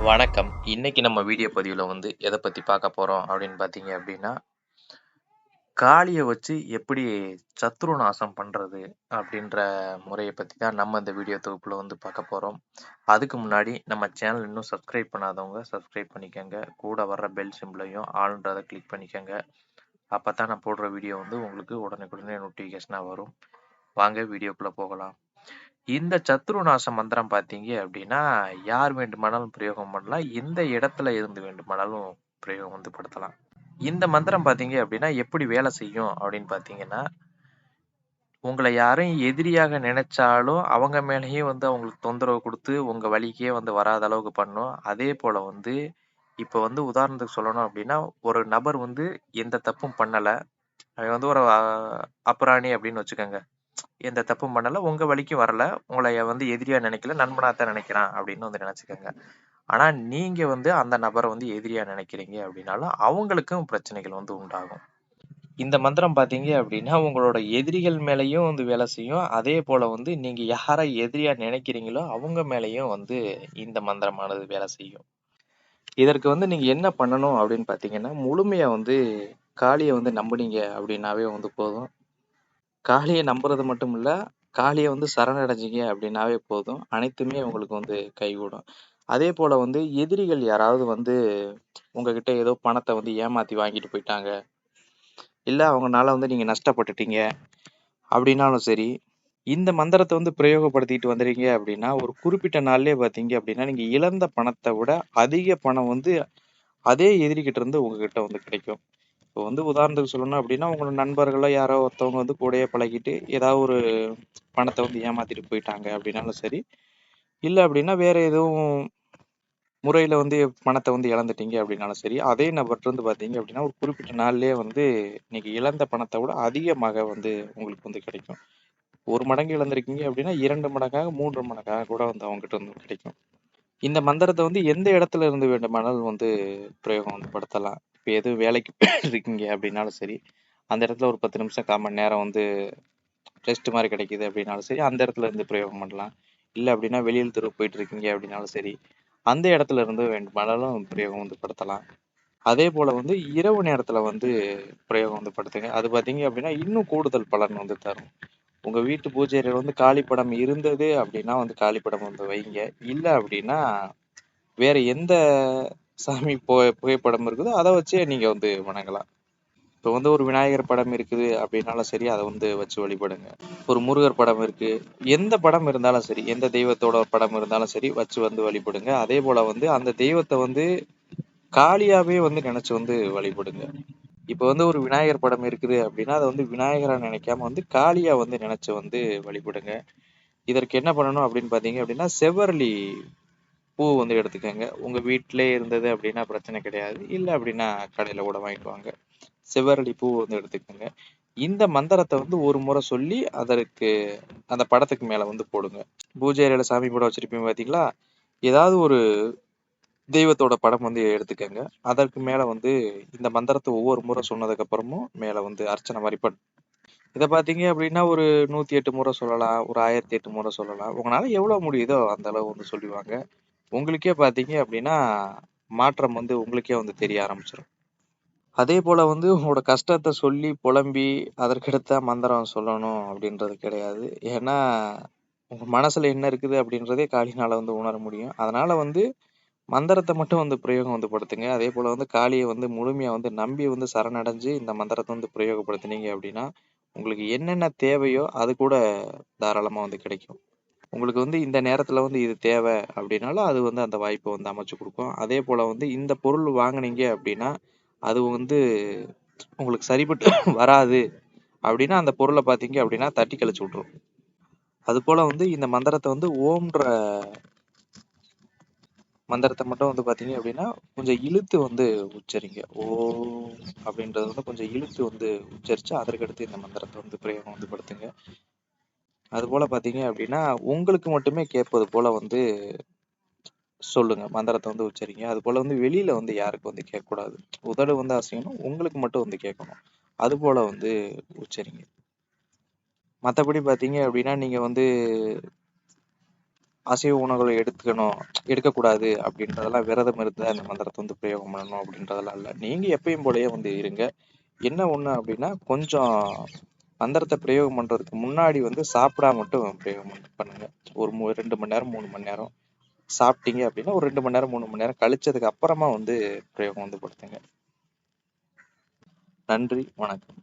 வணக்கம். இன்னைக்கு நம்ம வீடியோ பதிவுல எத பத்தி பார்க்க போறோம் அப்படின்னு பார்த்தீங்க அப்படின்னா, காளிய வச்சு எப்படி சத்ரு நாசம் பண்றது அப்படின்ற முறைய பத்தி தான் நம்ம இந்த வீடியோ தொகுப்புல பார்க்க போறோம். அதுக்கு முன்னாடி நம்ம சேனல் இன்னும் சப்ஸ்கிரைப் பண்ணாதவங்க சப்ஸ்கிரைப் பண்ணிக்கங்க. கூட வர்ற பெல் சிம்பலையும் ஆல்ன்றத கிளிக் பண்ணிக்கங்க. அப்பதான் நான் போடுற வீடியோ உங்களுக்கு உடனுக்குடனே நோட்டிஃபிகேஷனா வரும். வாங்க வீடியோக்குள்ள போகலாம். இந்த சத்ரு நாச மந்திரம் பார்த்தீங்க அப்படின்னா, யார் வேண்டுமானாலும் பிரயோகம் பண்ணலாம். எந்த இடத்துல இருந்து வேண்டுமானாலும் பிரயோகம் படுத்தலாம். இந்த மந்திரம் பார்த்தீங்க அப்படின்னா, எப்படி வேலை செய்யும் அப்படின்னு பார்த்தீங்கன்னா, உங்கள யாரும் எதிரியாக நினைச்சாலும், அவங்க மேலேயே அவங்களுக்கு தொந்தரவு குடுத்து, உங்க வழிக்கே வராத அளவுக்கு பண்ணும். அதேபோல இப்ப உதாரணத்துக்கு சொல்லணும் அப்படின்னா, ஒரு நபர் எந்த தப்பும் பண்ணல. அவன் ஒரு அப்புறாணி அப்படின்னு வச்சுக்கங்க. எந்த தப்பும் பண்ணல. உங்க வழிக்கு வரல. உங்கள எதிரியா நினைக்கல. நண்பனா தான் நினைக்கிறான் அப்படின்னு நினைச்சுக்கங்க. ஆனா நீங்க அந்த நபர எதிரியா நினைக்கிறீங்க அப்படின்னாலும், அவங்களுக்கும் பிரச்சனைகள் உண்டாகும். இந்த மந்திரம் பார்த்தீங்க அப்படின்னா, உங்களோட எதிரிகள் மேலயும் வேலை செய்யும். அதேபோல நீங்க யார எதிரியா நினைக்கிறீங்களோ, அவங்க மேலயும் இந்த மந்திரமானது வேலை செய்யும். இதற்கு நீங்க என்ன பண்ணணும் அப்படின்னு பார்த்தீங்கன்னா, முழுமையா காளிய நம்புனீங்க அப்படின்னாவே போதும். காளிய நம்புறது மட்டும் இல்ல, காளிய சரணடைஞ்சீங்க அப்படின்னாவே போதும். அனைத்துமே உங்களுக்கு கைகூடும். அதேபோல எதிரிகள் யாராவது உங்ககிட்ட ஏதோ பணத்த ஏமாத்தி வாங்கிட்டு போயிட்டாங்க. இல்ல அவங்கனால நீங்க நஷ்டப்பட்டுட்டீங்க அப்படின்னாலும் சரி, இந்த மந்திரத்த பிரயோகப்படுத்திட்டு வந்துறீங்க அப்படின்னா, ஒரு குறிப்பிட்ட நாள்லயே பார்த்தீங்க அப்படின்னா, நீங்க இழந்த பணத்த விட அதிக பணம் அதே எதிரிகிட்ட இருந்து உங்ககிட்ட கிடைக்கும். இப்போ உதாரணத்துக்கு சொல்லணும் அப்படின்னா, உங்களோட நண்பர்களோ யாரோ ஒருத்தவங்க கூடயே பழகிட்டு, ஏதாவது ஒரு பணத்த ஏமாத்திட்டு போயிட்டாங்க அப்படின்னாலும் சரி, இல்ல அப்படின்னா வேற எதுவும் முறையில பணத்த இழந்துட்டீங்க அப்படின்னாலும் சரி, அதே நபர்ட்டருந்து பார்த்தீங்க அப்படின்னா, ஒரு குறிப்பிட்ட நாள்லயே நீங்க இழந்த பணத்த விட அதிகமாக உங்களுக்கு கிடைக்கும். 1 மடங்கு இழந்திருக்கீங்க அப்படின்னா, 2 மடங்காக, 3 மடங்காக கூட அவங்ககிட்ட கிடைக்கும். இந்த மந்திரத்த எந்த இடத்துல இருந்து வேண்டுமானாலும் பிரயோகம் படுத்தலாம். இப்ப எதுவும் வேலைக்கு இருக்கீங்க அப்படின்னாலும் சரி, அந்த இடத்துல ஒரு 10 நிமிஷம் 1/4 மணி நேரம் ரெஸ்ட் மாரி கிடைக்குது அப்படின்னாலும் சரி, அந்த இடத்துல இருந்து பிரயோகம் பண்ணலாம். இல்ல அப்படின்னா வெளியில தெரு போயிட்டு இருக்கீங்க அப்படின்னாலும் சரி, அந்த இடத்துல இருந்து வேண்டுமானாலும் பிரயோகம் படுத்தலாம். அதேபோல இரவு நேரத்துல பிரயோகம் படுத்துங்க. அது பார்த்தீங்க அப்படின்னா, இன்னும் கூடுதல் பலன் தரும். உங்க வீட்டு பூஜை அறையில காளி படம் இருந்தது அப்படின்னா காளி படம் வைங்க. இல்ல அப்படின்னா, வேற எந்த சாமி புகைப்படம் இருக்குதோ, அத வச்சே நீங்க வணங்கலாம். இப்ப ஒரு விநாயகர் படம் இருக்குது அப்படின்னாலும் சரி, அத வச்சு வழிபடுங்க. ஒரு முருகர் படம் இருக்கு. எந்த படம் இருந்தாலும் சரி, எந்த தெய்வத்தோட படம் இருந்தாலும் சரி, வச்சு வழிபடுங்க. அதேபோல அந்த தெய்வத்த காளியாவே நினைச்சு வழிபடுங்க. இப்ப ஒரு விநாயகர் படம் இருக்குது அப்படின்னா, அத விநாயகரா நினைக்காம காளியா நினைச்சு வழிபடுங்க. இதற்கு என்ன பண்ணணும் அப்படின்னு பார்த்தீங்க அப்படின்னா, செவ்வரளி பூ எடுத்துக்கங்க. உங்க வீட்டிலேயே இருந்தது அப்படின்னா பிரச்சனை கிடையாது. இல்ல அப்படின்னா கடையில கூட வாங்கிட்டு வாங்க. செவ்வரளி பூ எடுத்துக்கங்க. இந்த மந்திரத்த ஒரு முறை சொல்லி, அதற்கு அந்த படத்துக்கு மேல போடுங்க. பூஜை அறையில சாமி படம் வச்சிருப்பீங்க பார்த்தீங்களா? ஏதாவது ஒரு தெய்வத்தோட படம் எடுத்துக்கங்க. அதற்கு மேல இந்த மந்திரத்த ஒவ்வொரு முறை சொன்னதுக்கு அப்புறமும் மேல அர்ச்சனை மாரி இத பார்த்தீங்க அப்படின்னா, ஒரு 108 முறை சொல்லலாம். ஒரு 1008 முறை சொல்லலாம். உங்களால எவ்வளவு முடியுதோ அந்த அளவு சொல்லிவாங்க. உங்களுக்கே பார்த்தீங்க அப்படின்னா, மாற்றம் உங்களுக்கே தெரிய ஆரம்பிச்சுரும். அதேபோல உங்களோட கஷ்டத்த சொல்லி புலம்பி, அதற்கடுத்து தான் மந்திரம் சொல்லணும் அப்படின்றது கிடையாது. ஏன்னா, உங்க மனசுல என்ன இருக்குது அப்படின்றதே காளினால உணர முடியும். அதனால மந்திரத்த மட்டும் பிரயோகம் படுத்துங்க. அதேபோல காளிய முழுமையா நம்பி சரணடைஞ்சு இந்த மந்திரத்த பிரயோகப்படுத்துனீங்க அப்படின்னா, உங்களுக்கு என்னென்ன தேவையோ அது கூட தாராளமா கிடைக்கும். உங்களுக்கு இந்த நேரத்துல இது தேவை அப்படின்னாலும், அது அந்த வாய்ப்ப அமைச்சு குடுக்கும். அதேபோல இந்த பொருள் வாங்குனீங்க அப்படின்னா, அது உங்களுக்கு சரிப்பட்டு வராது அப்படின்னா, அந்த பொருள பார்த்தீங்க அப்படின்னா, தட்டி கழிச்சு விட்டுரும். அதுபோல இந்த மந்திரத்த ஓம்ன்ற மந்திரத்த மட்டும் பார்த்தீங்க அப்படின்னா, கொஞ்சம் இழுத்து உச்சரிங்க. ஓம் அப்படின்றத கொஞ்சம் இழுத்து உச்சரிச்சு, அதற்கடுத்து இந்த மந்திரத்த பிரயோகம் படுத்துங்க. அதுபோல பார்த்தீங்க அப்படின்னா, உங்களுக்கு மட்டுமே கேட்பது போல சொல்லுங்க. மந்திரத்த உச்சரிங்க. அதுபோல வெளியில யாருக்கும் கேட்கக்கூடாது. உதடு அசையணும். உங்களுக்கு மட்டும் கேட்கணும். அதுபோல உச்சரிங்க. மத்தபடி பார்த்தீங்க அப்படின்னா, நீங்க அசைவ உணவுகளை எடுக்கக்கூடாது அப்படின்றதெல்லாம் விரதம் இருந்து அந்த மந்திரத்தை வந்து பிரயோகம் பண்ணணும் அப்படின்றதெல்லாம் இல்லை. நீங்க எப்பயும் போலயே வந்து இருங்க. என்ன ஒண்ணு அப்படின்னா, கொஞ்சம் மந்திரத்தை பிரயோகம் பண்றதுக்கு முன்னாடி வந்து சாப்பிடாம மட்டும் பிரயோகம் பண்ணுங்க. ஒரு 2 மணி நேரம் 3 மணி நேரம் சாப்பிட்டீங்க அப்படின்னா ஒரு 2 மணி நேரம் 3 மணி நேரம் கழிச்சதுக்கு அப்புறமா வந்து பிரயோகம் வந்து படுத்துங்க. நன்றி, வணக்கம்.